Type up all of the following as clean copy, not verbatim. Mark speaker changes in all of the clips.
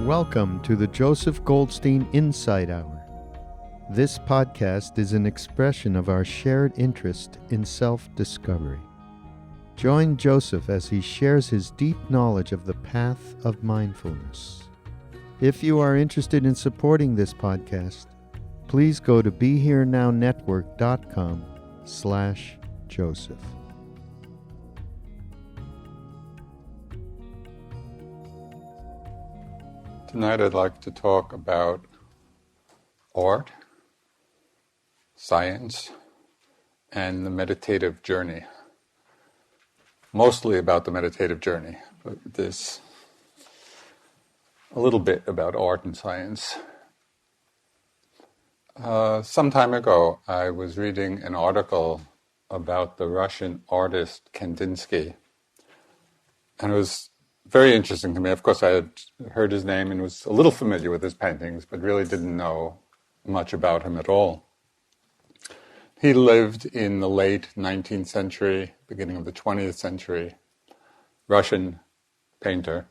Speaker 1: Welcome to the Joseph Goldstein Insight Hour. This podcast is an expression of our shared interest in self-discovery. Join Joseph as he shares his deep knowledge of the path of mindfulness. If you are interested in supporting this podcast, please go to BeHereNowNetwork.com/Joseph.
Speaker 2: Tonight I'd like to talk about art, science, and the meditative journey. Mostly about the meditative journey, but there's a little bit about art and science. Some time ago I was reading an article about the Russian artist Kandinsky, and it was very interesting to me. Of course, I had heard his name and was a little familiar with his paintings, but really didn't know much about him at all. He lived in the late 19th century, beginning of the 20th century, Russian painter,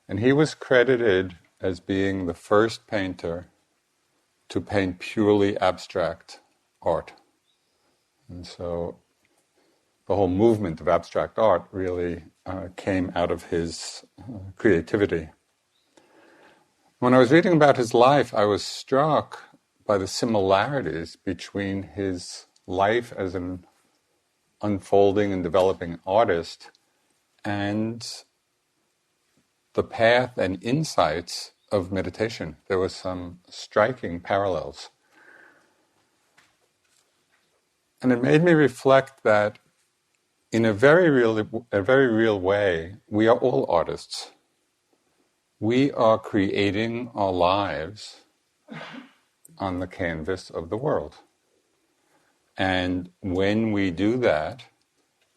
Speaker 2: and he was credited as being the first painter to paint purely abstract art. And so the whole movement of abstract art really came out of his creativity. When I was reading about his life, I was struck by the similarities between his life as an unfolding and developing artist and the path and insights of meditation. There were some striking parallels. And it made me reflect that in a very real way, we are all artists. We are creating our lives on the canvas of the world. And when we do that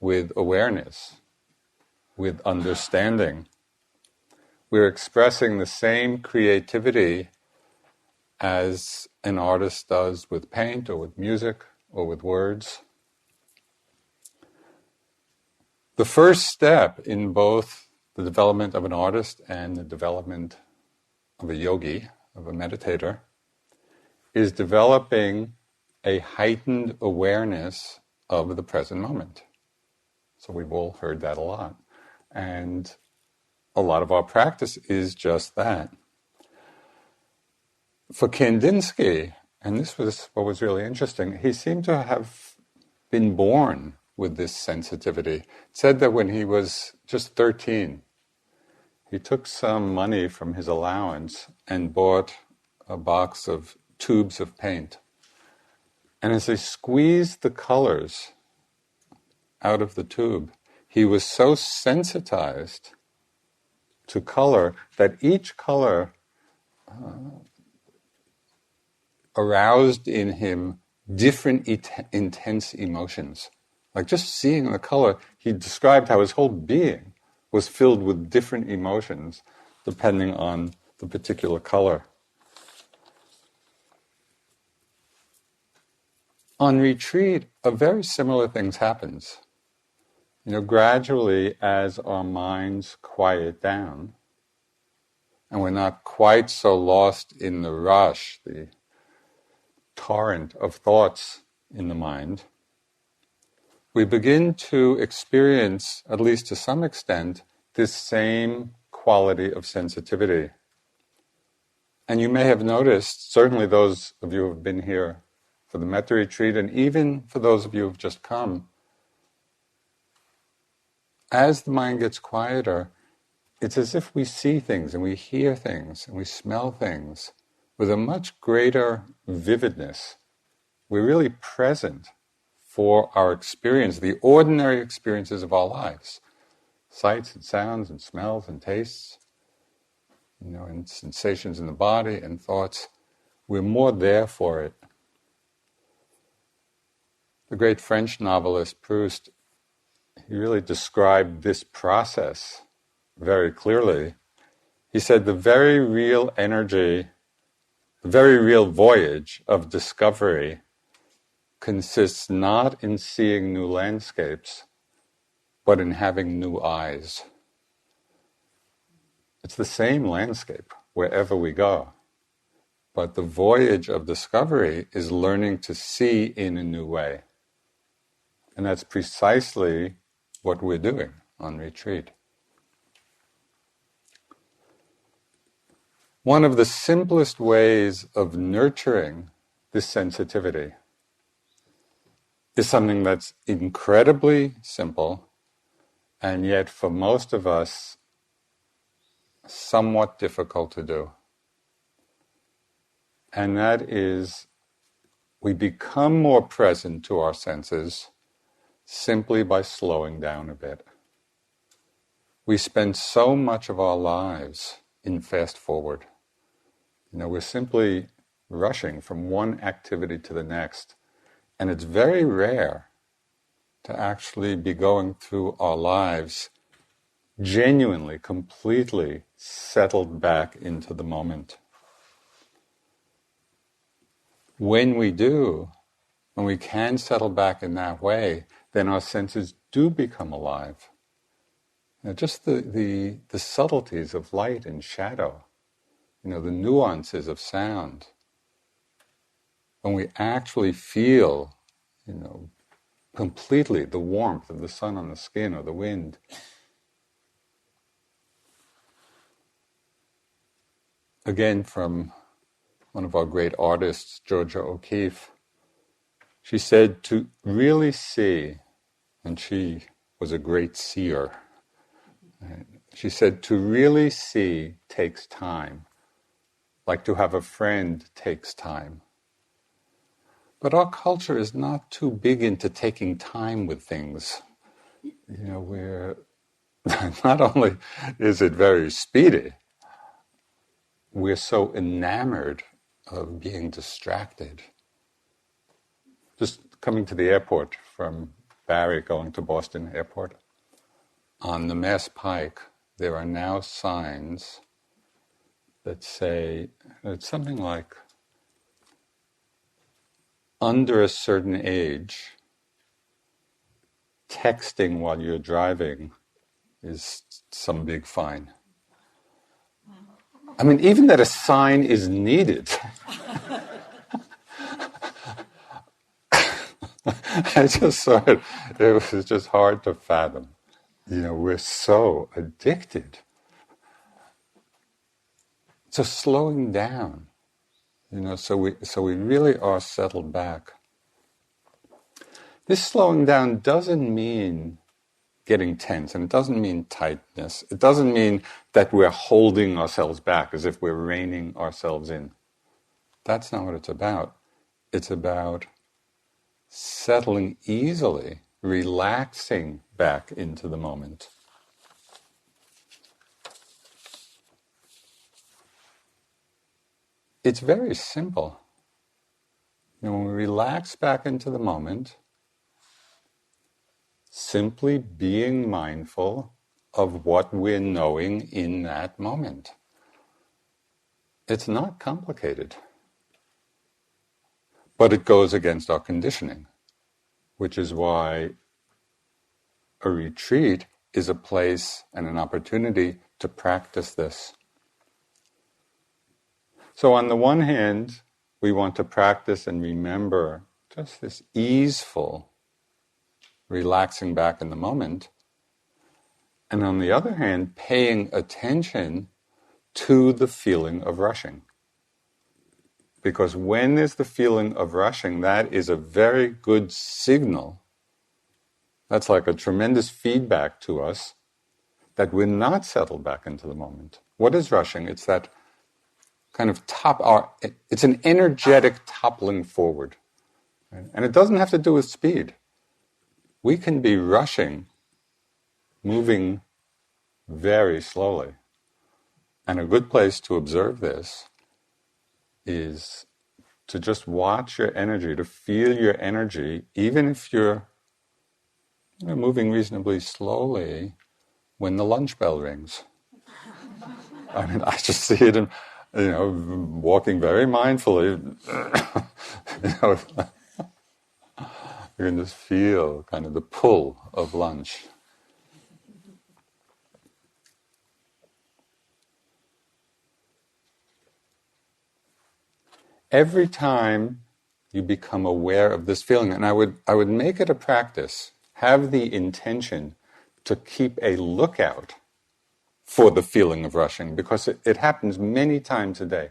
Speaker 2: with awareness, with understanding, we're expressing the same creativity as an artist does with paint or with music or with words. The first step in both the development of an artist and the development of a yogi, of a meditator, is developing a heightened awareness of the present moment. So we've all heard that a lot. And a lot of our practice is just that. For Kandinsky, and this was what was really interesting, he seemed to have been born with this sensitivity. It said that when he was just 13, he took some money from his allowance and bought a box of tubes of paint. And as he squeezed the colors out of the tube, he was so sensitized to color that each color aroused in him different intense emotions. Like just seeing the color, he described how his whole being was filled with different emotions depending on the particular color. On retreat, a very similar thing happens. Gradually as our minds quiet down, and we're not quite so lost in the rush, the torrent of thoughts in the mind, we begin to experience, at least to some extent, this same quality of sensitivity. And you may have noticed, certainly those of you who have been here for the Metta retreat, and even for those of you who have just come, as the mind gets quieter, it's as if we see things and we hear things and we smell things with a much greater vividness. We're really present for our experience, the ordinary experiences of our lives. Sights and sounds and smells and tastes, and sensations in the body and thoughts. We're more there for it. The great French novelist Proust, he really described this process very clearly. He said the very real energy, the very real voyage of discovery consists not in seeing new landscapes, but in having new eyes. It's the same landscape. wherever we go. But the voyage of discovery is learning to see in a new way. And that's precisely what we're doing on retreat. One of the simplest ways of nurturing this sensitivity is something that's incredibly simple, and yet for most of us, somewhat difficult to do. And that is, we become more present to our senses simply by slowing down a bit. We spend so much of our lives in fast forward. We're simply rushing from one activity to the next. And it's very rare to actually be going through our lives genuinely, completely settled back into the moment. When we do, when we can settle back in that way, then our senses do become alive. Just the subtleties of light and shadow, the nuances of sound. When we actually feel, completely the warmth of the sun on the skin or the wind. Again, from one of our great artists, Georgia O'Keeffe, she said to really see, and she was a great seer, she said to really see takes time, like to have a friend takes time. But our culture is not too big into taking time with things. We're not only is it very speedy, we're so enamored of being distracted. Just coming to the airport from Barrie, going to Boston Airport, on the Mass Pike, there are now signs that say, it's something like, under a certain age, texting while you're driving is some big fine. I mean, even that a sign is needed. I just saw it. It was just hard to fathom. We're so addicted. So slowing down, so we really are settled back. This slowing down doesn't mean getting tense, and it doesn't mean tightness. It doesn't mean that we're holding ourselves back as if we're reining ourselves in. That's not what it's about. It's about settling easily, relaxing back into the moment. It's very simple. When we relax back into the moment, simply being mindful of what we're knowing in that moment. It's not complicated. But it goes against our conditioning, which is why a retreat is a place and an opportunity to practice this. So on the one hand, we want to practice and remember just this easeful, relaxing back in the moment. And on the other hand, paying attention to the feeling of rushing. Because when there's the feeling of rushing, that is a very good signal. That's like a tremendous feedback to us that we're not settled back into the moment. What is rushing? It's that kind of it's an energetic toppling forward. Right? And it doesn't have to do with speed. We can be rushing, moving very slowly. And a good place to observe this is to just watch your energy, to feel your energy, even if you're moving reasonably slowly when the lunch bell rings. I mean, I just see it in, walking very mindfully. You can just feel kind of the pull of lunch. every time you become aware of this feeling, and I would make it a practice, have the intention to keep a lookout for the feeling of rushing, because it happens many times a day.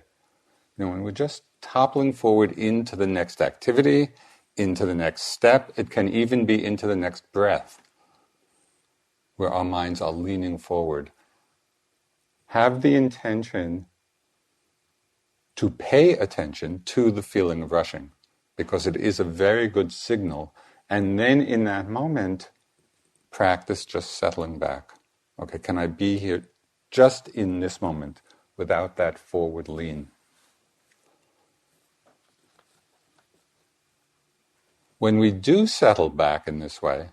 Speaker 2: When we're just toppling forward into the next activity, into the next step, it can even be into the next breath, where our minds are leaning forward. Have the intention to pay attention to the feeling of rushing, because it is a very good signal. And then in that moment, practice just settling back. Okay, can I be here just in this moment without that forward lean? When we do settle back in this way,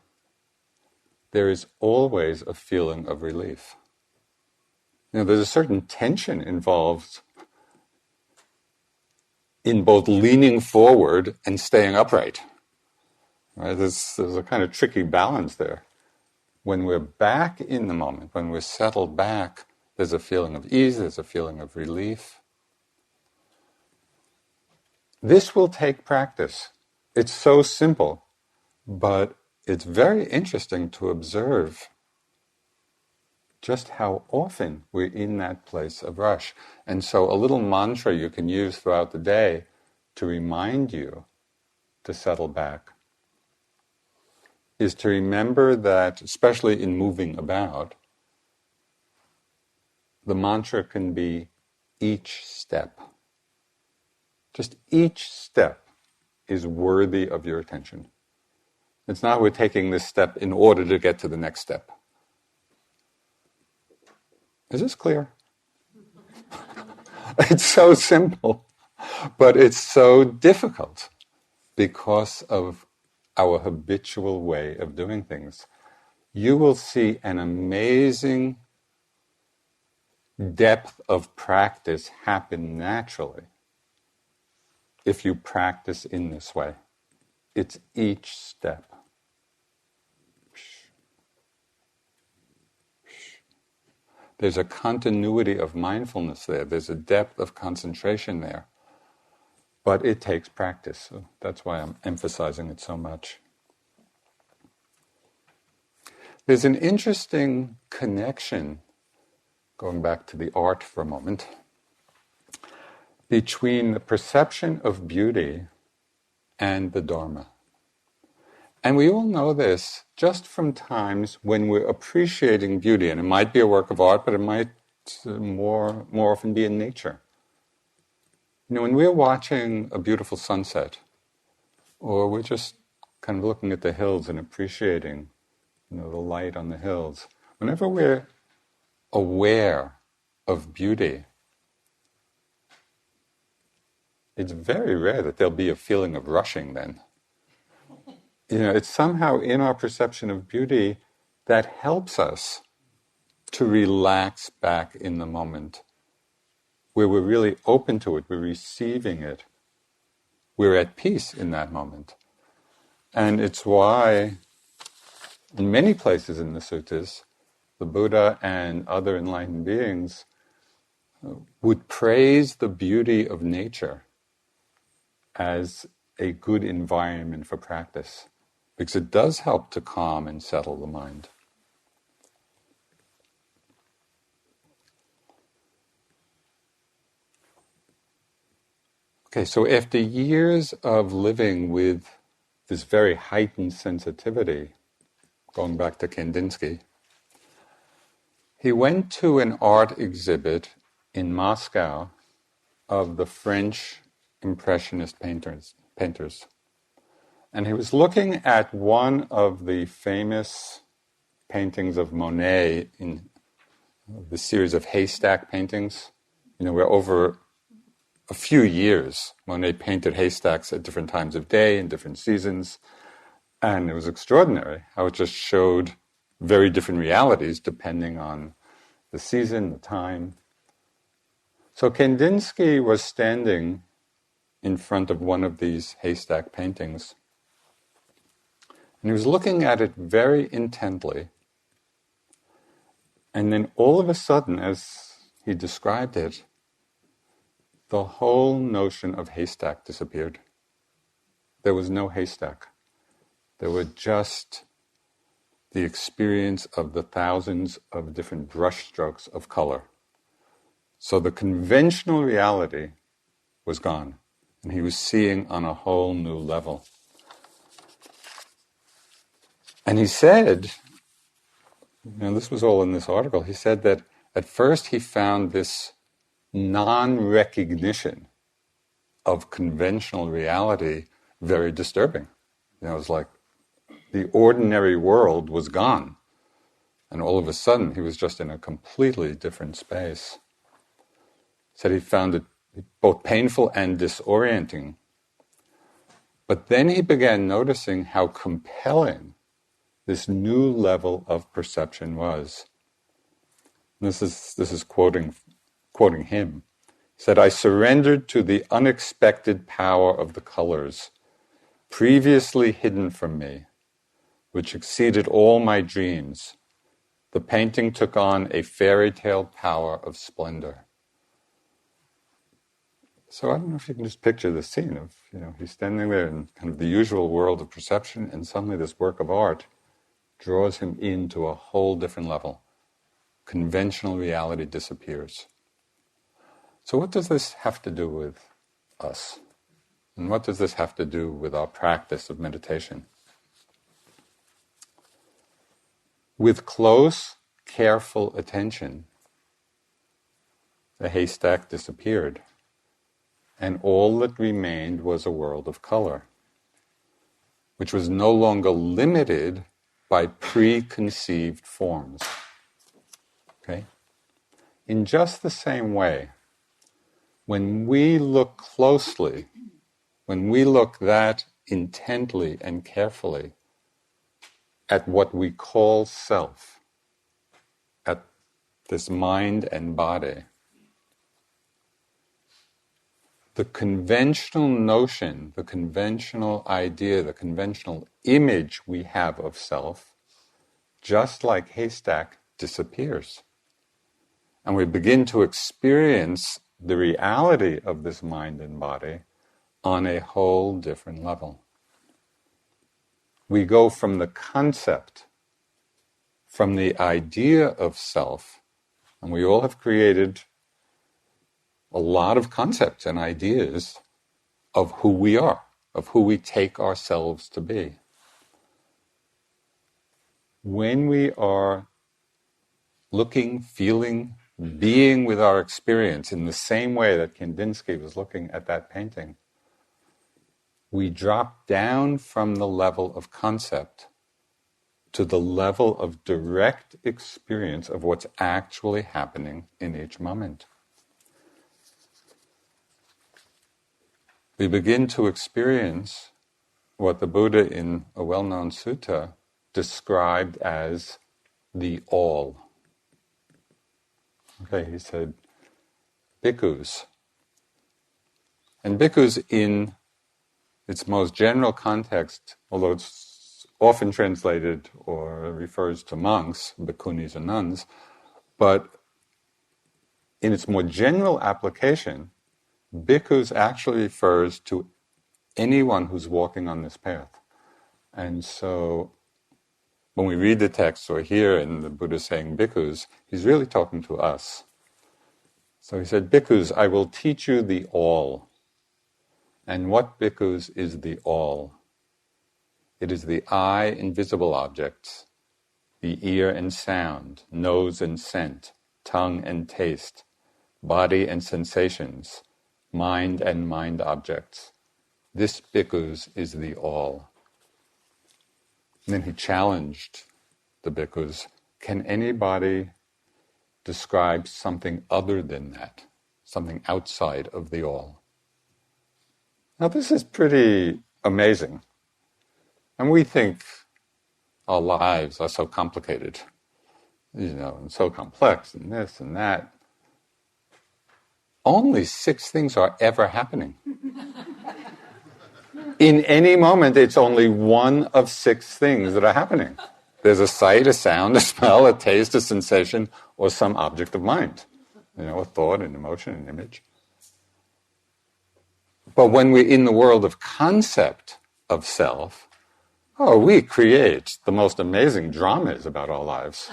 Speaker 2: there is always a feeling of relief. There's a certain tension involved in both leaning forward and staying upright. Right? There's a kind of tricky balance there. When we're back in the moment, when we're settled back, there's a feeling of ease, there's a feeling of relief. This will take practice. It's so simple, but it's very interesting to observe just how often we're in that place of rush. And so a little mantra you can use throughout the day to remind you to settle back is to remember that, especially in moving about, the mantra can be each step. Just each step is worthy of your attention. It's not we're taking this step in order to get to the next step. Is this clear? It's so simple, but it's so difficult because of our habitual way of doing things. You will see an amazing depth of practice happen naturally if you practice in this way. It's each step. There's a continuity of mindfulness there. There's a depth of concentration there. But it takes practice. So that's why I'm emphasizing it so much. There's an interesting connection, going back to the art for a moment, between the perception of beauty and the Dharma. And we all know this just from times when we're appreciating beauty. And it might be a work of art, but it might more often be in nature. When we're watching a beautiful sunset, or we're just kind of looking at the hills and appreciating, the light on the hills, whenever we're aware of beauty, it's very rare that there'll be a feeling of rushing then. It's somehow in our perception of beauty that helps us to relax back in the moment, where we're really open to it, we're receiving it, we're at peace in that moment. And it's why, in many places in the suttas, the Buddha and other enlightened beings would praise the beauty of nature as a good environment for practice, because it does help to calm and settle the mind. Okay, so after years of living with this very heightened sensitivity, going back to Kandinsky, he went to an art exhibit in Moscow of the French Impressionist painters. And he was looking at one of the famous paintings of Monet in the series of haystack paintings. Where over a few years, Monet painted haystacks at different times of day and different seasons. And it was extraordinary how it just showed very different realities depending on the season, the time. So Kandinsky was standing in front of one of these haystack paintings. And he was looking at it very intently. And then all of a sudden, as he described it, the whole notion of haystack disappeared. There was no haystack. There were just the experience of the thousands of different brush strokes of color. So the conventional reality was gone, and he was seeing on a whole new level. And he said, this was all in this article, he said that at first he found this non-recognition of conventional reality very disturbing. It was like the ordinary world was gone, and all of a sudden he was just in a completely different space. He said he found it both painful and disorienting. But then he began noticing how compelling this new level of perception was. This is quoting him. He said, "I surrendered to the unexpected power of the colors, previously hidden from me, which exceeded all my dreams. The painting took on a fairy tale power of splendor." So I don't know if you can just picture the scene of, he's standing there in kind of the usual world of perception, and suddenly this work of art draws him into a whole different level. Conventional reality disappears. So what does this have to do with us? And what does this have to do with our practice of meditation? With close, careful attention, the haystack disappeared, and all that remained was a world of color, which was no longer limited by preconceived forms. Okay? In just the same way, when we look closely, when we look that intently and carefully at what we call self, at this mind and body, the conventional notion, the conventional idea, the conventional image we have of self, just like haystack, disappears. And we begin to experience the reality of this mind and body on a whole different level. We go from the concept, from the idea of self, and we all have created a lot of concepts and ideas of who we are, of who we take ourselves to be. When we are looking, feeling, being with our experience in the same way that Kandinsky was looking at that painting, we drop down from the level of concept to the level of direct experience of what's actually happening in each moment. We begin to experience what the Buddha in a well-known sutta described as the all. Okay, he said, bhikkhus. And bhikkhus in its most general context, although it's often translated or refers to monks, bhikkhunis and nuns, but in its more general application, bhikkhus actually refers to anyone who's walking on this path. And so when we read the text or hear in the Buddha saying bhikkhus, he's really talking to us. So he said, bhikkhus, I will teach you the all. And what bhikkhus is the all? It is the eye and visible objects, the ear and sound, nose and scent, tongue and taste, body and sensations, mind and mind objects. This bhikkhus is the all. And then he challenged the bhikkhus, can anybody describe something other than that, something outside of the all? Now this is pretty amazing. And we think our lives are so complicated, and so complex, and this and that. Only 6 things are ever happening. In any moment, it's only one of 6 things that are happening. There's a sight, a sound, a smell, a taste, a sensation, or some object of mind. A thought, an emotion, an image. But when we're in the world of concept of self, we create the most amazing dramas about our lives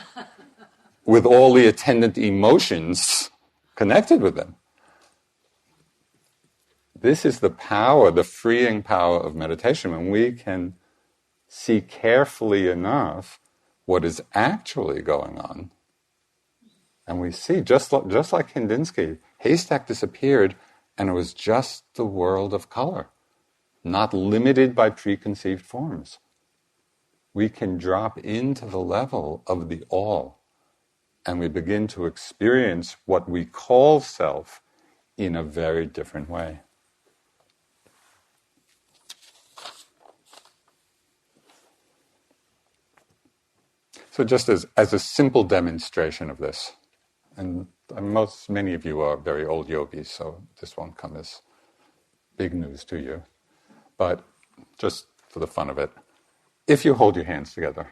Speaker 2: with all the attendant emotions connected with them. This is the power, the freeing power of meditation, when we can see carefully enough what is actually going on. And we see, just like Kandinsky, haystack disappeared and it was just the world of color, not limited by preconceived forms. We can drop into the level of the all, and we begin to experience what we call self in a very different way. So just as a simple demonstration of this, and many of you are very old yogis, so this won't come as big news to you, but just for the fun of it, if you hold your hands together,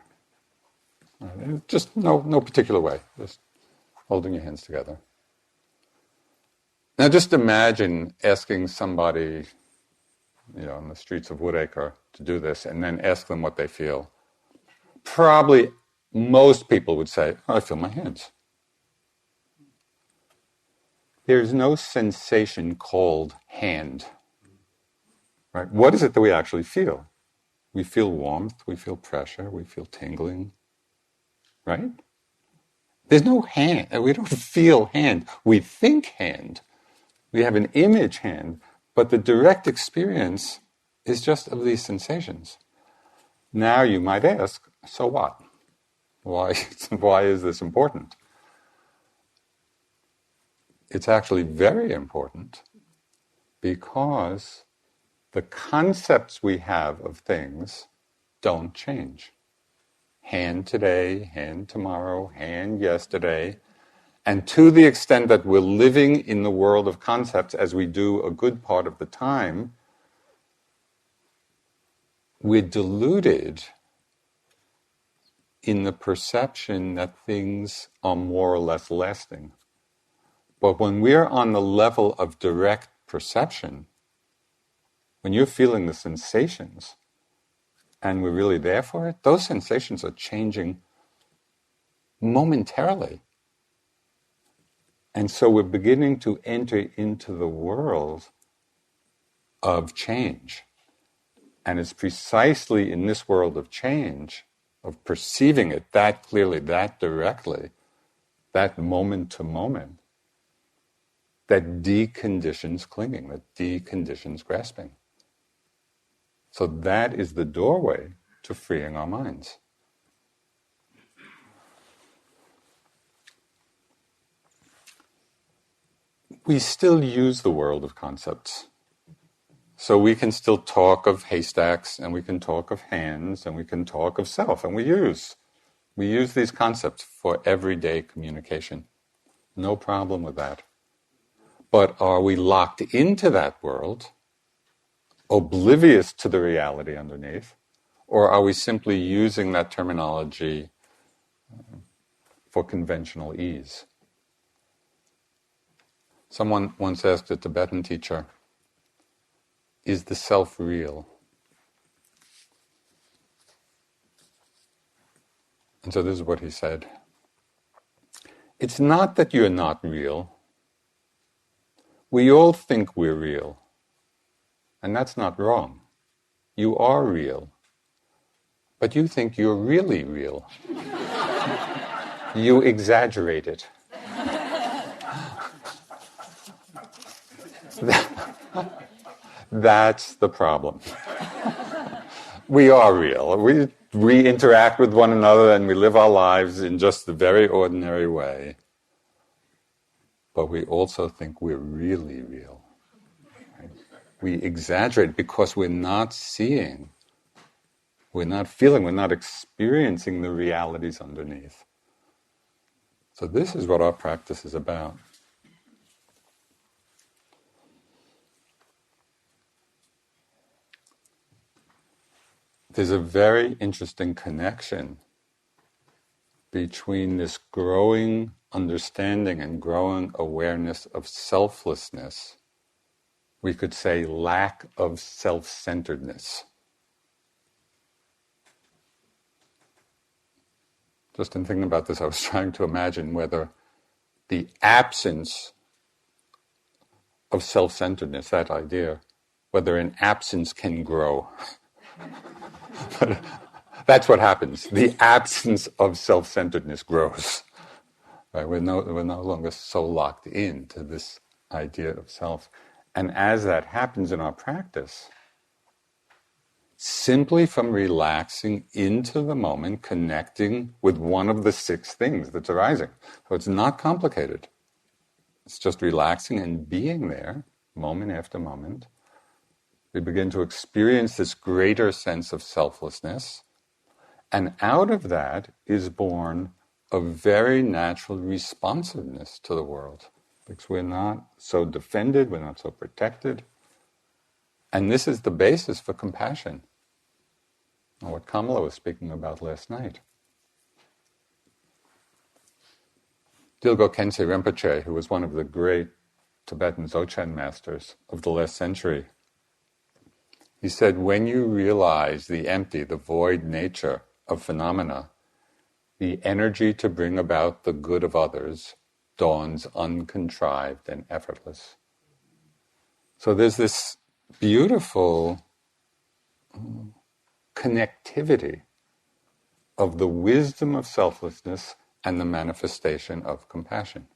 Speaker 2: just no particular way, just holding your hands together. Now just imagine asking somebody, on the streets of Woodacre to do this, and then ask them what they feel. Probably most people would say, I feel my hands. There's no sensation called hand. Right? What is it that we actually feel? We feel warmth, we feel pressure, we feel tingling. Right? There's no hand. We don't feel hand. We think hand. We have an image hand, but the direct experience is just of these sensations. Now you might ask, so what? Why is this important? It's actually very important because the concepts we have of things don't change. Hand today, hand tomorrow, hand yesterday. And to the extent that we're living in the world of concepts, as we do a good part of the time, we're deluded in the perception that things are more or less lasting. But when we're on the level of direct perception, when you're feeling the sensations, and we're really there for it, those sensations are changing momentarily. And so we're beginning to enter into the world of change. And it's precisely in this world of change, of perceiving it that clearly, that directly, that moment to moment, that deconditions clinging, that deconditions grasping. So that is the doorway to freeing our minds. We still use the world of concepts. So we can still talk of haystacks, and we can talk of hands, and we can talk of self, and we use these concepts for everyday communication. No problem with that. But are we locked into that world, oblivious to the reality underneath, or are we simply using that terminology for conventional ease? Someone once asked a Tibetan teacher, is the self real? And so this is what he said. It's not that you're not real. We all think we're real. And that's not wrong. You are real. But you think you're really real. You exaggerate it. That's the problem. We are real. We interact with one another and we live our lives in just the very ordinary way. But we also think we're really real. Right? We exaggerate because we're not seeing, we're not feeling, we're not experiencing the realities underneath. So this is what our practice is about. There's a very interesting connection between this growing understanding and growing awareness of selflessness, we could say lack of self-centeredness. Just in thinking about this, I was trying to imagine whether the absence of self-centeredness, that idea, whether an absence can grow. But that's what happens. The absence of self-centeredness grows. Right? We're no longer so locked into this idea of self. And as that happens in our practice, simply from relaxing into the moment, connecting with one of the 6 things that's arising. So it's not complicated. It's just relaxing and being there, moment after moment. We begin to experience this greater sense of selflessness. And out of that is born a very natural responsiveness to the world. Because we're not so defended, we're not so protected. And this is the basis for compassion. What Kamala was speaking about last night. Dilgo Khyentse Rinpoche, who was one of the great Tibetan Dzogchen masters of the last century, he said, when you realize the empty, the void nature of phenomena, the energy to bring about the good of others dawns uncontrived and effortless. So there's this beautiful connectivity of the wisdom of selflessness and the manifestation of compassion.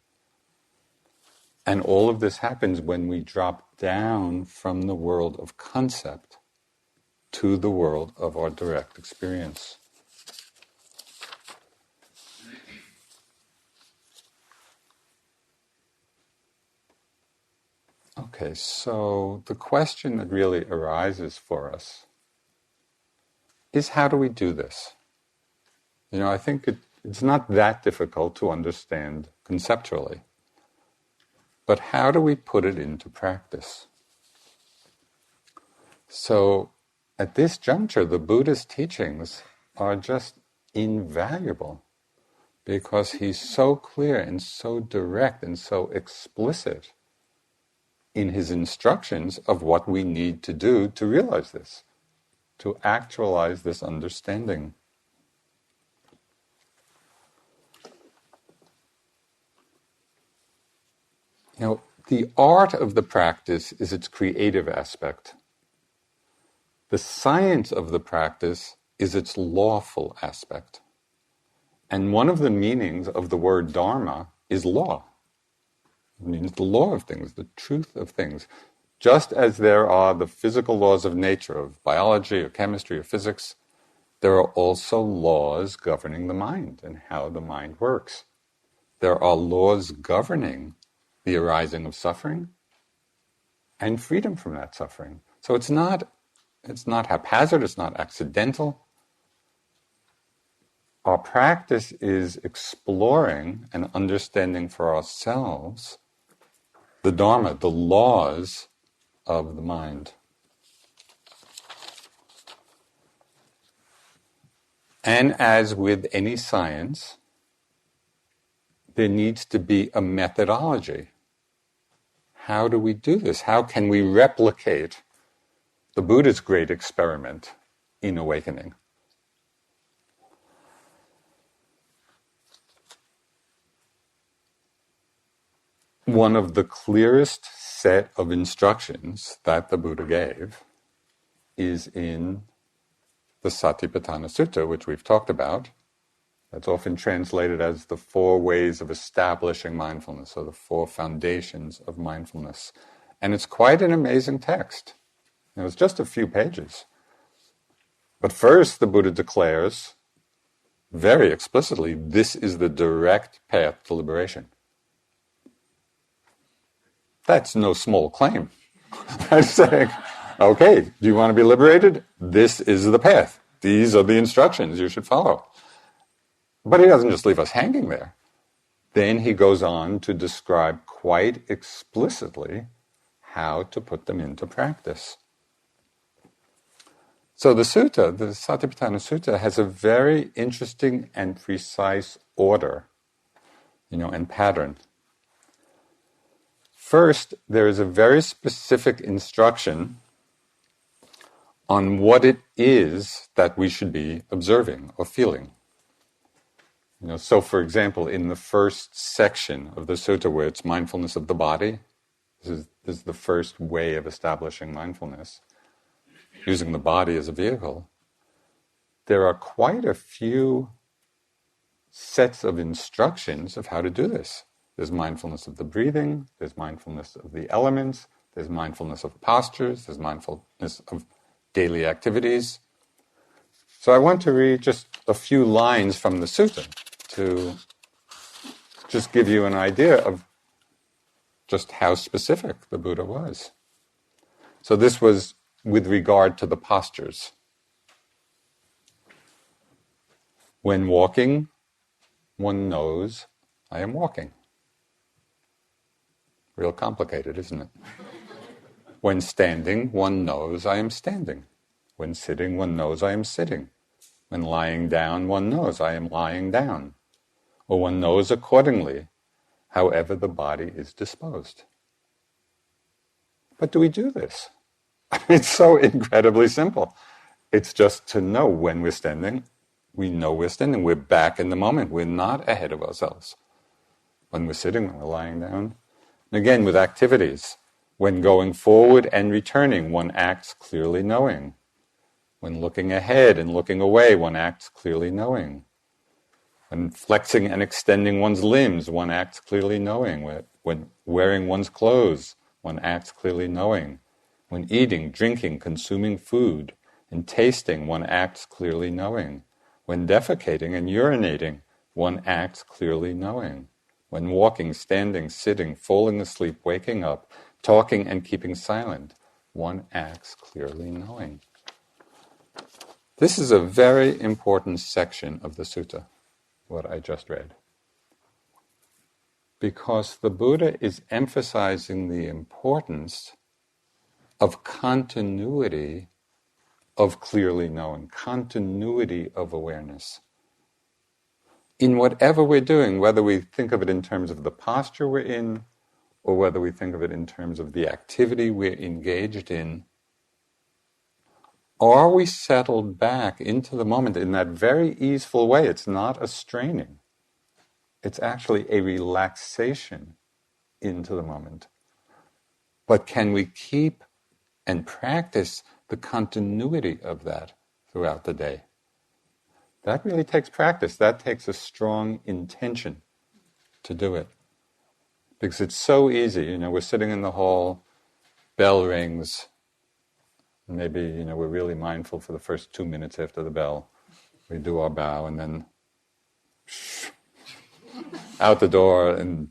Speaker 2: And all of this happens when we drop down from the world of concept to the world of our direct experience. Okay, so the question that really arises for us is, how do we do this? I think it's not that difficult to understand conceptually. But how do we put it into practice? So, at this juncture, the Buddha's teachings are just invaluable because he's so clear and so direct and so explicit in his instructions of what we need to do to realize this, to actualize this understanding. The art of the practice is its creative aspect. The science of the practice is its lawful aspect. And one of the meanings of the word dharma is law. It means the law of things, the truth of things. Just as there are the physical laws of nature, of biology or chemistry or physics, there are also laws governing the mind and how the mind works. There are laws governing the arising of suffering and freedom from that suffering. So it's not haphazard, it's not accidental. Our practice is exploring and understanding for ourselves the Dharma, the laws of the mind. And as with any science, there needs to be a methodology. How do we do this? How can we replicate the Buddha's great experiment in awakening? One of the clearest set of instructions that the Buddha gave is in the Satipatthana Sutta, which we've talked about. That's often translated as the 4 ways of establishing mindfulness, or the 4 foundations of mindfulness. And it's quite an amazing text. It's just a few pages. But first, the Buddha declares very explicitly, this is the direct path to liberation. That's no small claim. I'm saying, okay, do you want to be liberated? This is the path. These are the instructions you should follow. But he doesn't just leave us hanging there. Then he goes on to describe quite explicitly how to put them into practice. So the sutta, the Satipatthana Sutta, has a very interesting and precise order, and pattern. First, there is a very specific instruction on what it is that we should be observing or feeling. So for example, in the first section of the sutta where it's mindfulness of the body, this is the first way of establishing mindfulness, using the body as a vehicle. There are quite a few sets of instructions of how to do this. There's mindfulness of the breathing, there's mindfulness of the elements, there's mindfulness of postures, there's mindfulness of daily activities. So I want to read just a few lines from the sutta to just give you an idea of just how specific the Buddha was. So this was with regard to the postures. When walking, one knows I am walking. Real complicated, isn't it? When standing, one knows I am standing. When sitting, one knows I am sitting. When lying down, one knows I am lying down. Or one knows accordingly, however the body is disposed. But do we do this? It's so incredibly simple. It's just to know when we're standing. We know we're standing. We're back in the moment. We're not ahead of ourselves. When we're sitting, when we're lying down. And again, with activities. When going forward and returning, one acts clearly knowing. When looking ahead and looking away, one acts clearly knowing. When flexing and extending one's limbs, one acts clearly knowing. When wearing one's clothes, one acts clearly knowing. When eating, drinking, consuming food, and tasting, one acts clearly knowing. When defecating and urinating, one acts clearly knowing. When walking, standing, sitting, falling asleep, waking up, talking and keeping silent, one acts clearly knowing. This is a very important section of the sutta, what I just read. Because the Buddha is emphasizing the importance of continuity of clearly knowing, continuity of awareness. In whatever we're doing, whether we think of it in terms of the posture we're in, or whether we think of it in terms of the activity we're engaged in, are we settled back into the moment in that very easeful way? It's not a straining. It's actually a relaxation into the moment. But can we keep and practice the continuity of that throughout the day? That really takes practice. That takes a strong intention to do it. Because it's so easy. We're sitting in the hall, bell rings. Maybe, we're really mindful for the first 2 minutes after the bell. We do our bow and then out the door, and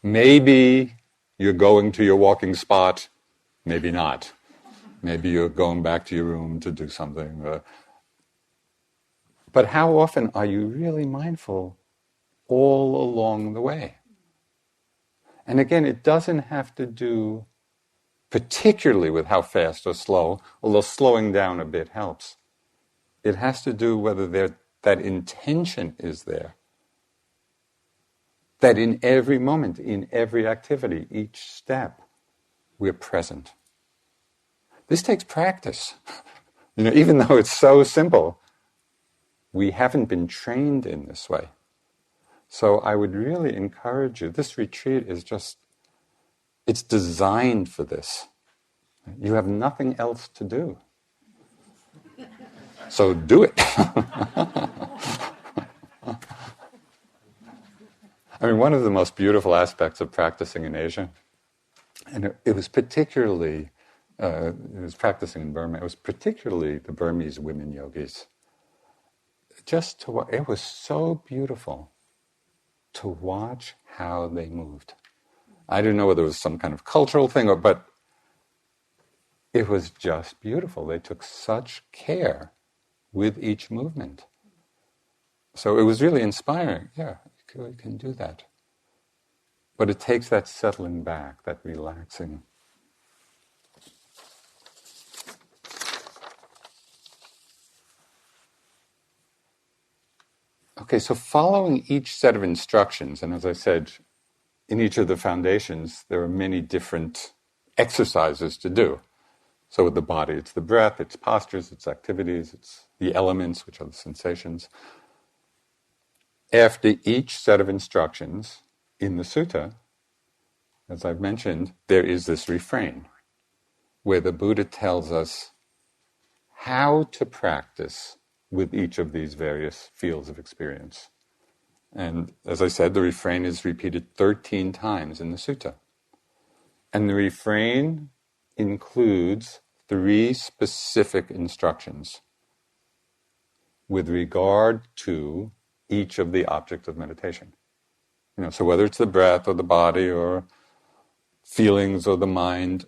Speaker 2: maybe you're going to your walking spot, maybe not. Maybe you're going back to your room to do something. But how often are you really mindful all along the way? And again, it doesn't have to do particularly with how fast or slow, although slowing down a bit helps. It has to do whether that intention is there. That in every moment, in every activity, each step, we're present. This takes practice. Even though it's so simple, we haven't been trained in this way. So I would really encourage you, this retreat is it's designed for this. You have nothing else to do. So do it. One of the most beautiful aspects of practicing in Asia, and it was particularly, it was practicing in Burma, it was particularly the Burmese women yogis. It was so beautiful to watch how they moved. I don't know whether it was some kind of cultural thing, but it was just beautiful. They took such care with each movement. So it was really inspiring. Yeah, you can do that. But it takes that settling back, that relaxing. Okay, so following each set of instructions, and as I said, in each of the foundations, there are many different exercises to do. So with the body, it's the breath, it's postures, it's activities, it's the elements, which are the sensations. After each set of instructions in the sutta, as I've mentioned, there is this refrain where the Buddha tells us how to practice with each of these various fields of experience. And as I said, the refrain is repeated 13 times in the sutta. And the refrain includes 3 specific instructions with regard to each of the objects of meditation. So whether it's the breath or the body or feelings or the mind,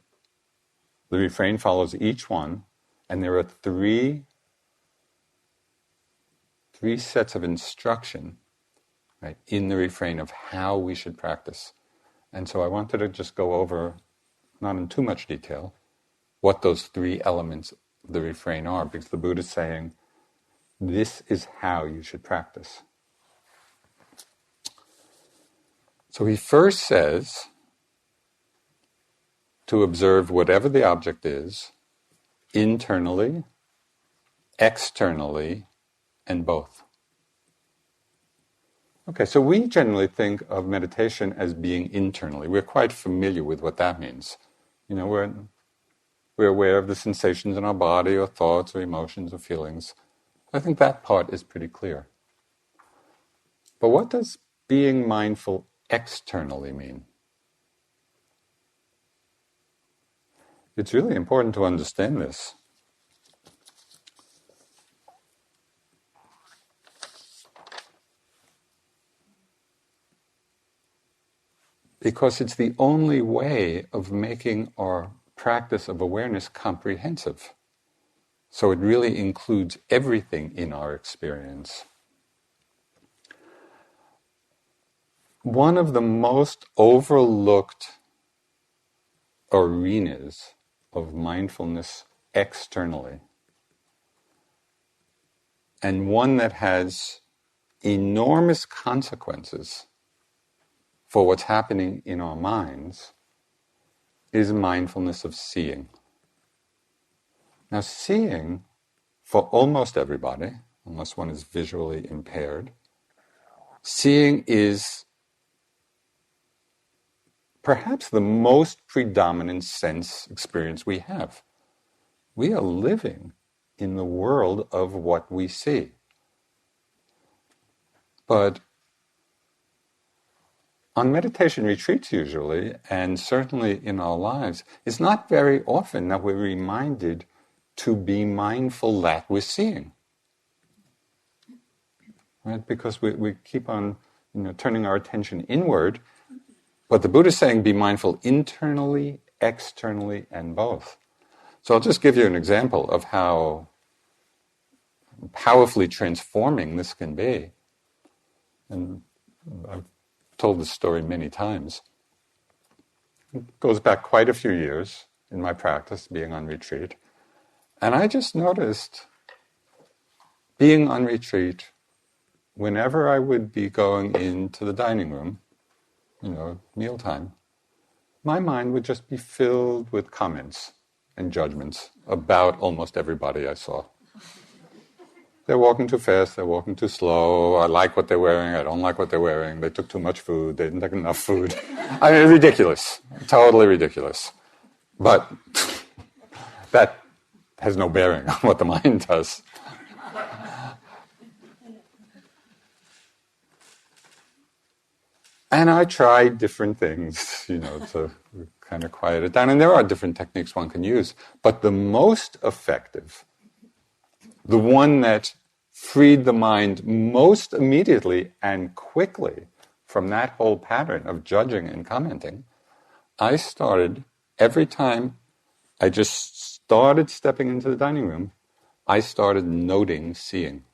Speaker 2: the refrain follows each one, and there are three sets of instruction, right, in the refrain of how we should practice. And so I wanted to just go over, not in too much detail, what those 3 elements of the refrain are, because the Buddha is saying, this is how you should practice. So he first says to observe whatever the object is, internally, externally, and both. Okay, so we generally think of meditation as being internally. We're quite familiar with what that means. We're aware of the sensations in our body or thoughts or emotions or feelings. I think that part is pretty clear. But what does being mindful externally mean? It's really important to understand this. Because it's the only way of making our practice of awareness comprehensive. So it really includes everything in our experience. One of the most overlooked arenas of mindfulness externally, and one that has enormous consequences for what's happening in our minds, is mindfulness of seeing. Now, seeing, for almost everybody, unless one is visually impaired, seeing is perhaps the most predominant sense experience we have. We are living in the world of what we see. But on meditation retreats usually, and certainly in our lives, it's not very often that we're reminded to be mindful that we're seeing. Right? Because we keep on turning our attention inward, but the Buddha is saying be mindful internally, externally, and both. So I'll just give you an example of how powerfully transforming this can be. And I've told this story many times. It goes back quite a few years in my practice, being on retreat. And I just noticed, being on retreat, whenever I would be going into the dining room, mealtime, my mind would just be filled with comments and judgments about almost everybody I saw. They're walking too fast, they're walking too slow, I like what they're wearing, I don't like what they're wearing, they took too much food, they didn't take enough food. I mean, ridiculous, totally ridiculous. But that has no bearing on what the mind does. And I tried different things, to kind of quiet it down. And there are different techniques one can use. But the most effective, the one that freed the mind most immediately and quickly from that whole pattern of judging and commenting, I started, every time I just started stepping into the dining room, I started noting seeing.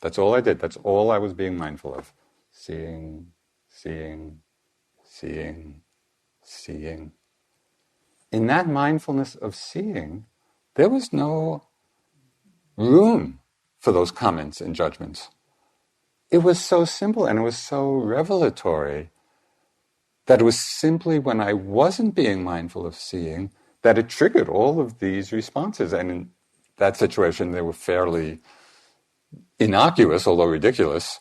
Speaker 2: That's all I did. That's all I was being mindful of. Seeing, seeing, seeing, seeing. In that mindfulness of seeing, there was no room for those comments and judgments. It was so simple and it was so revelatory that it was simply when I wasn't being mindful of seeing that it triggered all of these responses. And in that situation, they were fairly innocuous, although ridiculous.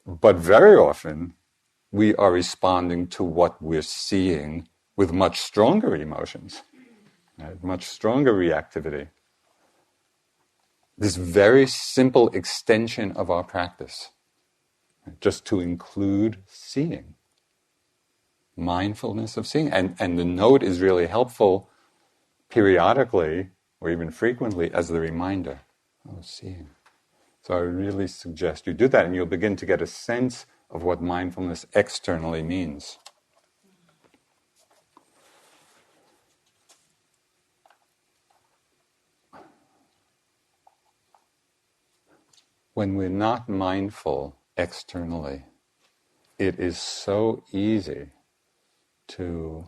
Speaker 2: But very often, we are responding to what we're seeing with much stronger emotions, right? Much stronger reactivity. This very simple extension of our practice, right? Just to include seeing, mindfulness of seeing. And the note is really helpful periodically, or even frequently, as the reminder of seeing. So I really suggest you do that, and you'll begin to get a sense of what mindfulness externally means. When we're not mindful externally, it is so easy to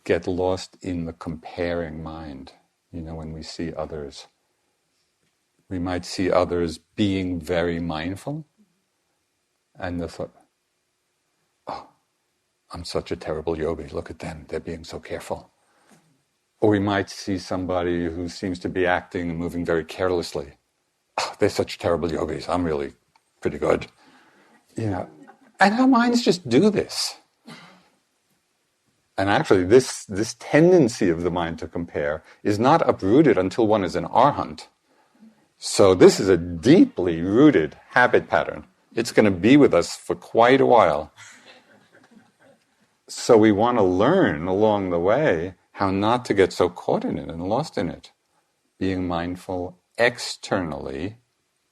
Speaker 2: get lost in the comparing mind. You know, when we see others, we might see others being very mindful, and the thought, oh, I'm such a terrible yogi, look at them, they're being so careful. Or we might see somebody who seems to be acting and moving very carelessly. Oh, they're such terrible yogis, I'm really pretty good. You know, and our minds just do this. And actually, this tendency of the mind to compare is not uprooted until one is an arhat. So this is a deeply rooted habit pattern. It's going to be with us for quite a while. So we want to learn along the way how not to get so caught in it and lost in it. Being mindful externally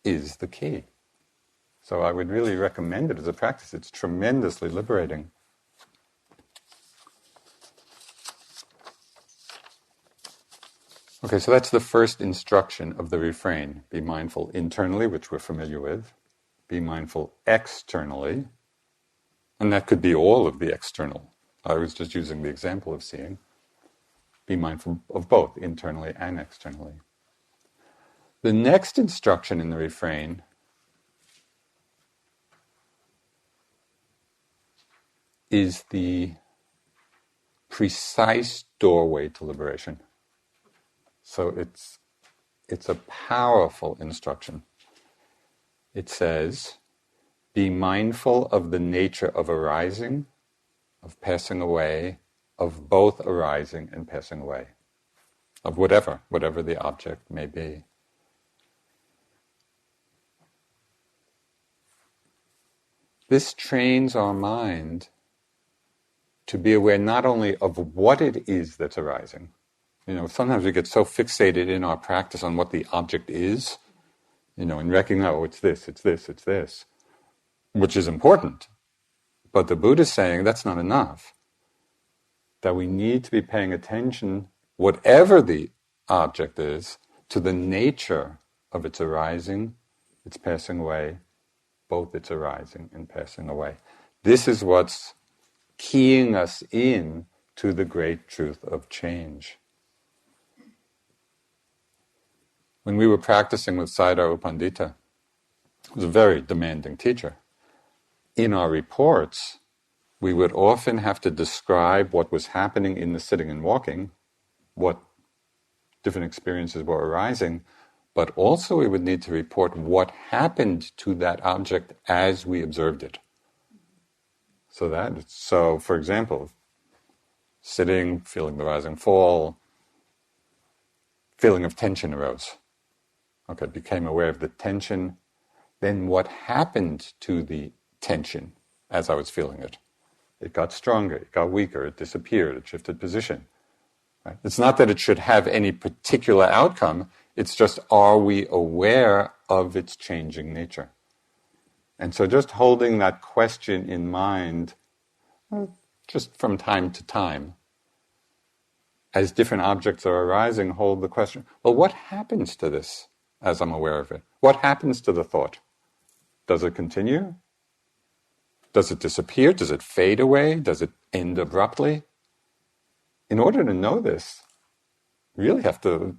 Speaker 2: is the key. So I would really recommend it as a practice. It's tremendously liberating. Okay, so that's the first instruction of the refrain. Be mindful internally, which we're familiar with. Be mindful externally. And that could be all of the external. I was just using the example of seeing. Be mindful of both, internally and externally. The next instruction in the refrain is the precise doorway to liberation. So it's a powerful instruction. It says, be mindful of the nature of arising, of passing away, of both arising and passing away, of whatever the object may be. This trains our mind to be aware not only of what it is that's arising. You know, sometimes we get so fixated in our practice on what the object is, you know, and recognize, oh, it's this, which is important. But the Buddha is saying that's not enough. That we need to be paying attention, whatever the object is, to the nature of its arising, its passing away, both its arising and passing away. This is what's keying us in to the great truth of change. When we were practicing with Sayadaw U Pandita, who was a very demanding teacher, in our reports, we would often have to describe what was happening in the sitting and walking, what different experiences were arising, but also we would need to report what happened to that object as we observed it. So for example, sitting, feeling the rise and fall, feeling of tension arose. Okay, became aware of the tension. Then what happened to the tension as I was feeling it? It got stronger, it got weaker, it disappeared, it shifted position. Right? It's not that it should have any particular outcome, it's just, are we aware of its changing nature? And so just holding that question in mind, just from time to time, as different objects are arising, hold the question, well, what happens to this as I'm aware of it? What happens to the thought? Does it continue? Does it disappear? Does it fade away? Does it end abruptly? In order to know this, you really have to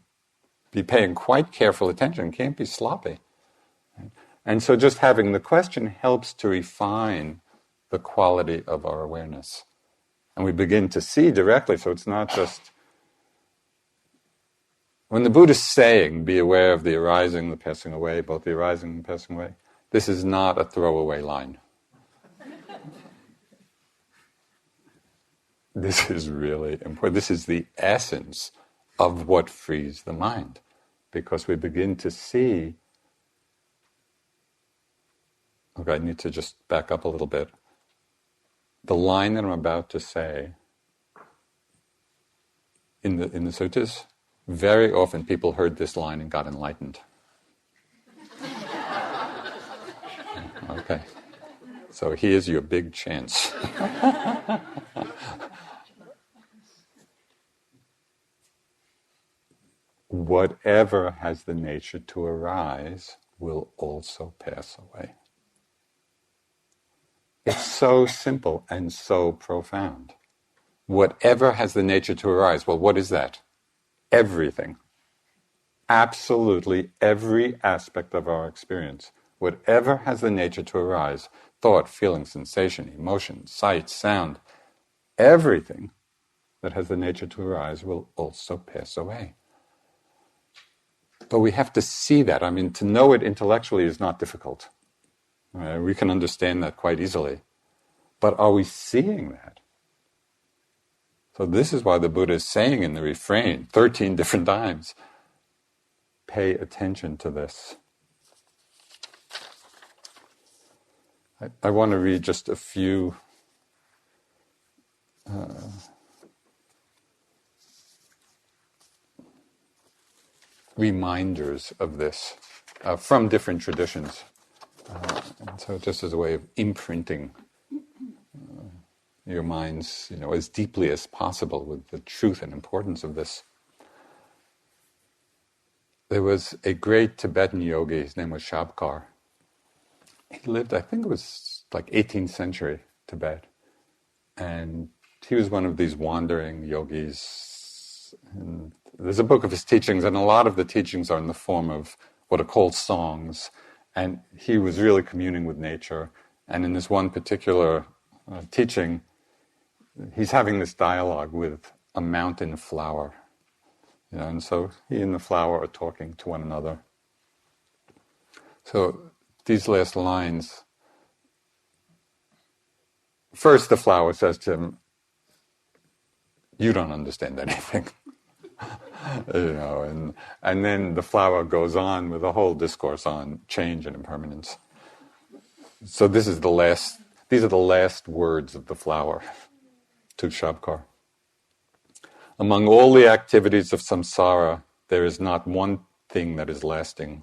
Speaker 2: be paying quite careful attention. Can't be sloppy. And so just having the question helps to refine the quality of our awareness. And we begin to see directly, so it's not just... When the Buddha is saying, be aware of the arising, the passing away, both the arising and passing away, this is not a throwaway line. This is really important. This is the essence of what frees the mind. Because we begin to see... Okay, I need to just back up a little bit. The line that I'm about to say in the suttas, very often people heard this line and got enlightened. Okay, so here's your big chance. Whatever has the nature to arise will also pass away. It's so simple and so profound. Whatever has the nature to arise, well, what is that? Everything. Absolutely every aspect of our experience. Whatever has the nature to arise, thought, feeling, sensation, emotion, sight, sound, everything that has the nature to arise will also pass away. But we have to see that. I mean, to know it intellectually is not difficult. We can understand that quite easily. But are we seeing that? So this is why the Buddha is saying in the refrain 13 different times, pay attention to this. I want to read just a few reminders of this from different traditions. And so just as a way of imprinting your minds, as deeply as possible with the truth and importance of this. There was a great Tibetan yogi, his name was Shabkar. He lived, I think it was like 18th century Tibet. And he was one of these wandering yogis. And there's a book of his teachings, and a lot of the teachings are in the form of what are called songs. And he was really communing with nature. And in this one particular teaching, he's having this dialogue with a mountain flower. And so he and the flower are talking to one another. So these last lines, first the flower says to him, you don't understand anything. And then the flower goes on with a whole discourse on change and impermanence. So these are the last words of the flower to Shabkar. Among all the activities of samsara, there is not one thing that is lasting.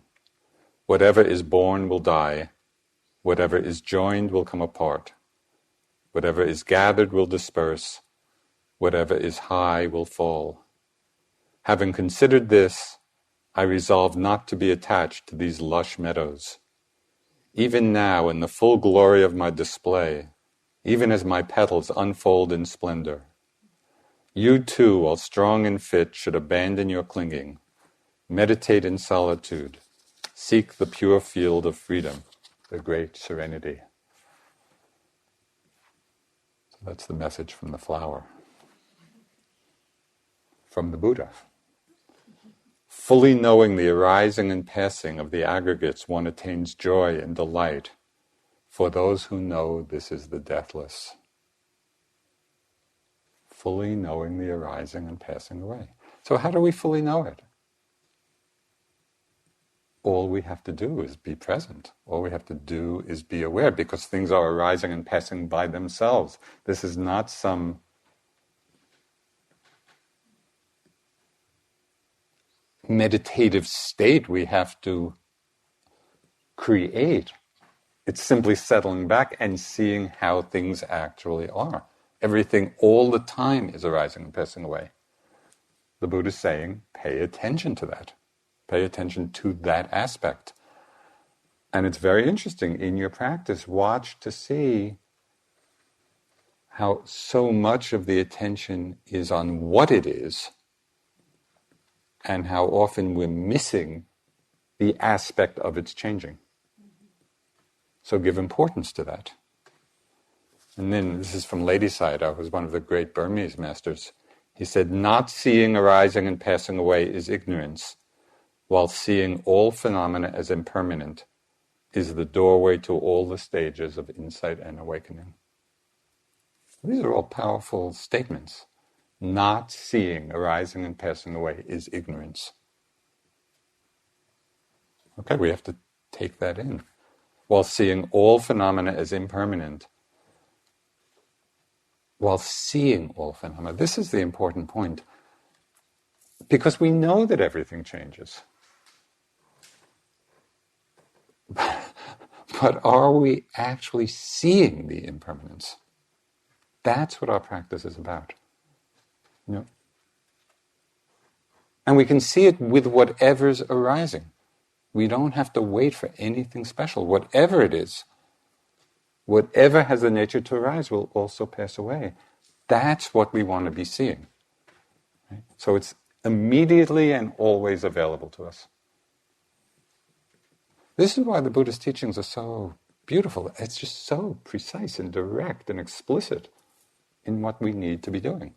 Speaker 2: Whatever is born will die. Whatever is joined will come apart. Whatever is gathered will disperse. Whatever is high will fall. Having considered this, I resolved not to be attached to these lush meadows. Even now, in the full glory of my display, even as my petals unfold in splendor, you too, while strong and fit, should abandon your clinging, meditate in solitude, seek the pure field of freedom, the great serenity. So that's the message from the flower. From the Buddha. Fully knowing the arising and passing of the aggregates, one attains joy and delight. For those who know, this is the deathless. Fully knowing the arising and passing away. So how do we fully know it? All we have to do is be present. All we have to do is be aware, because things are arising and passing by themselves. This is not some meditative state we have to create. It's simply settling back and seeing how things actually are. Everything all the time is arising and passing away. The Buddha is saying, pay attention to that. Pay attention to that aspect. And it's very interesting, in your practice, watch to see how so much of the attention is on what it is, and how often we're missing the aspect of its changing. So give importance to that. And then, this is from Lady Sayadaw, who's one of the great Burmese masters. He said, not seeing arising and passing away is ignorance, while seeing all phenomena as impermanent is the doorway to all the stages of insight and awakening. These are all powerful statements. Not seeing arising and passing away is ignorance. Okay, we have to take that in. While seeing all phenomena as impermanent, while seeing all phenomena, this is the important point, because we know that everything changes. But are we actually seeing the impermanence? That's what our practice is about. You know? And we can see it with whatever's arising. We don't have to wait for anything special. Whatever it is, whatever has the nature to arise will also pass away. That's what we want to be seeing. Right? So it's immediately and always available to us. This is why the Buddha's teachings are so beautiful. It's just so precise and direct and explicit in what we need to be doing.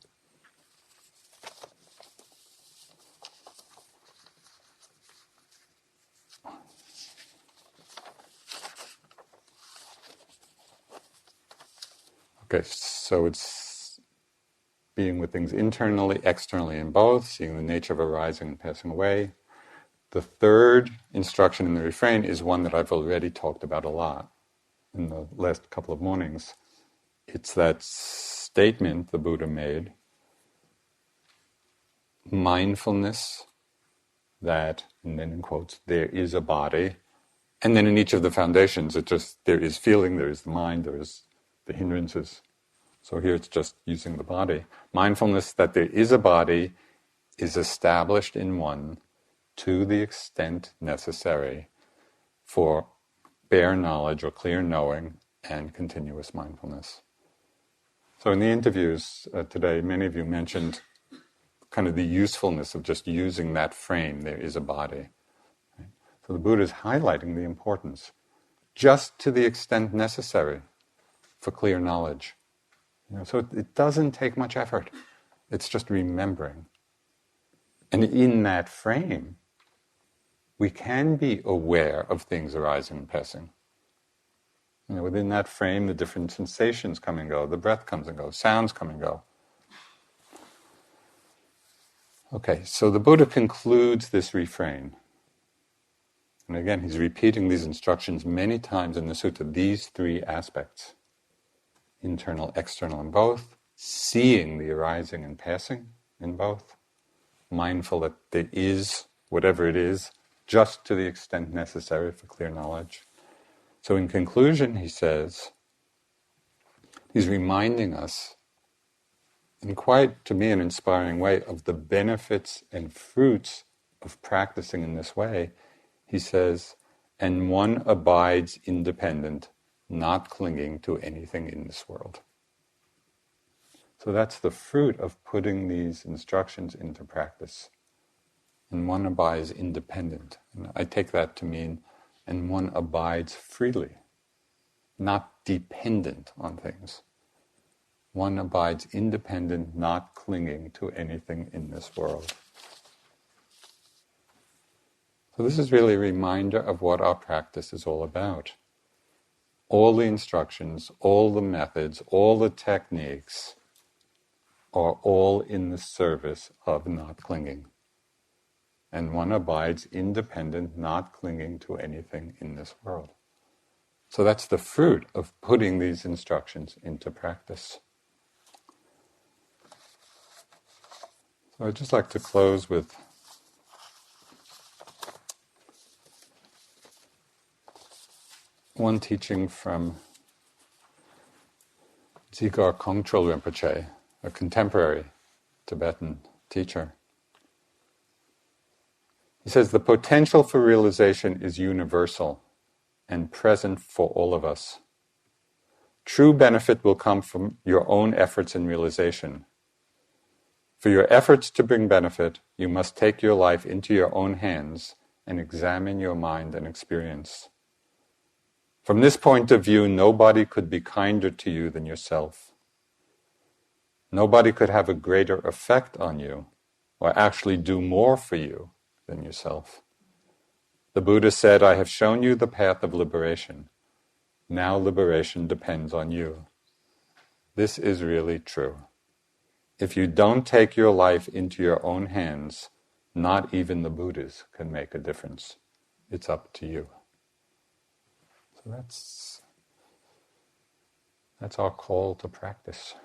Speaker 2: Okay, so it's being with things internally, externally, in both, seeing the nature of arising and passing away. The third instruction in the refrain is one that I've already talked about a lot in the last couple of mornings. It's that statement the Buddha made, mindfulness that, and then in quotes, there is a body, and then in each of the foundations it just, there is feeling, there is the mind, there is the hindrances. So here it's just using the body. Mindfulness that there is a body is established in one to the extent necessary for bare knowledge or clear knowing and continuous mindfulness. So in the interviews today, many of you mentioned kind of the usefulness of just using that frame, there is a body. Right? So the Buddha is highlighting the importance, just to the extent necessary for clear knowledge. You know, so it doesn't take much effort. It's just remembering. And in that frame, we can be aware of things arising and passing. You know, within that frame, the different sensations come and go, the breath comes and goes, sounds come and go. Okay, so the Buddha concludes this refrain. And again, he's repeating these instructions many times in the sutta, these three aspects. Internal, external in both, seeing the arising and passing in both, mindful that there is, whatever it is, just to the extent necessary for clear knowledge. So in conclusion, he says, he's reminding us, in quite, to me, an inspiring way, of the benefits and fruits of practicing in this way. He says, and one abides independent, not clinging to anything in this world. So that's the fruit of putting these instructions into practice. And one abides independent. And I take that to mean, and one abides freely, not dependent on things. One abides independent, not clinging to anything in this world. So this is really a reminder of what our practice is all about. All the instructions, all the methods, all the techniques are all in the service of not clinging. And one abides independent, not clinging to anything in this world. So that's the fruit of putting these instructions into practice. So I'd just like to close with one teaching from Dzigar Kongtrul Rinpoche, a contemporary Tibetan teacher. He says, the potential for realization is universal and present for all of us. True benefit will come from your own efforts in realization. For your efforts to bring benefit, you must take your life into your own hands and examine your mind and experience. From this point of view, nobody could be kinder to you than yourself. Nobody could have a greater effect on you or actually do more for you than yourself. The Buddha said, I have shown you the path of liberation. Now liberation depends on you. This is really true. If you don't take your life into your own hands, not even the Buddhas can make a difference. It's up to you. So that's our call to practice.